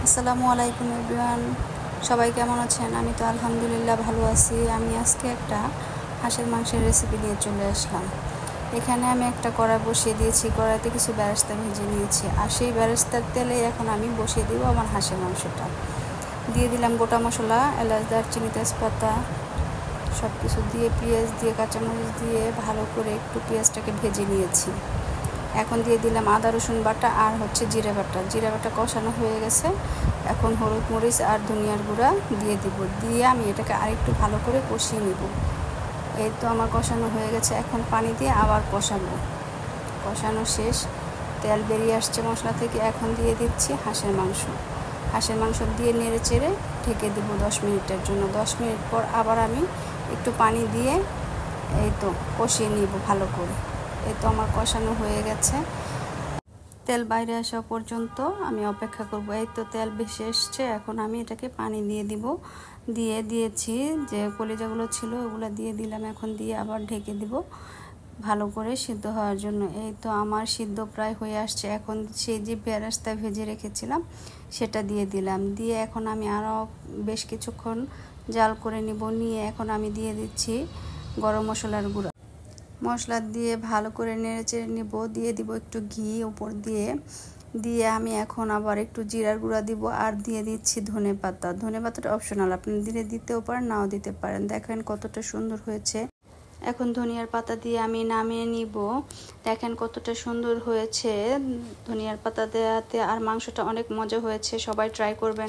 আসসালামু আলাইকুম এভরিওয়ান, সবাই কেমন আছেন? আমি তো আলহামদুলিল্লাহ ভালো আছি। আমি আজকে একটা হাঁসের মাংসের রেসিপি নিয়ে চলে আসলাম। এখানে আমি একটা কড়াই বসিয়ে দিয়েছি, কড়াইতে কিছু বেরেস্তা ভেজে নিয়েছি, আর সেই বেরেস্তার তেলে এখন আমি বসিয়ে দিব আমার হাঁসের মাংসটা। দিয়ে দিলাম গোটা মশলা, এলাচ, দারচিনি, তেজপাতা সব কিছু দিয়ে, পেঁয়াজ দিয়ে, কাঁচামরিচ দিয়ে ভালো করে একটু পেঁয়াজটাকে ভেজে নিয়েছি। এখন দিয়ে দিলাম আদা রসুন বাটা আর জিরে বাটা কষানো হয়ে গেছে। এখন হলুদ মরিচ আর ধনিয়ার গুঁড়া দিয়ে দিব, দিয়ে আমি এটাকে আরেকটু ভালো করে কষিয়ে নেব। এই তো আমার কষানো হয়ে গেছে, এখন পানি দিয়ে আবার কষানো শেষ, তেল বেরিয়ে আসছে মশলা থেকে। এখন দিয়ে দিচ্ছি হাঁসের মাংস দিয়ে নেড়ে চেড়ে ঢেকে দেবো 10 মিনিটের জন্য। 10 মিনিট পর আবার আমি একটু পানি দিয়ে এই তো কষিয়ে নিব ভালো করে। এই তো আমার কষানো হয়ে গেছে, তেল বাইরে আসা পর্যন্ত আমি অপেক্ষা করব। এই তো তেল বেশি এসছে, এখন আমি এটাকে পানি দিয়ে দিব। দিয়ে দিয়েছি, যে কলিজাগুলো ছিল ওগুলো দিয়ে দিলাম। এখন দিয়ে আবার ঢেকে দিব ভালো করে সিদ্ধ হওয়ার জন্য। এই তো আমার সিদ্ধ প্রায় হয়ে আসছে। এখন সেই যে বেরেস্তা ভেজে রেখেছিলাম সেটা দিয়ে দিলাম। দিয়ে এখন আমি আরও বেশ কিছুক্ষণ জাল করে নিয়ে এখন আমি দিয়ে দিচ্ছি গরম মশলার গুঁড়া। মশলা দিয়ে ভালো করে নেড়েচেড়ে নিব। দিয়ে দিব একটু ঘি উপর দিয়ে আমি এখন আবার একটু জিরার গুঁড়া দিব, আর দিয়ে দিচ্ছি ধনেপাতাটা অপশনাল, আপনি দিতেও পারেন, নাও দিতে পারেন। দেখেন কতটা সুন্দর হয়েছে। এখন ধনিয়ার পাতা দিয়ে আমি নামিয়ে নিব। দেখেন কতটা সুন্দর হয়েছে ধনিয়ার পাতা দেওয়াতে, আর মাংসটা অনেক মজা হয়েছে। সবাই ট্রাই করবেন।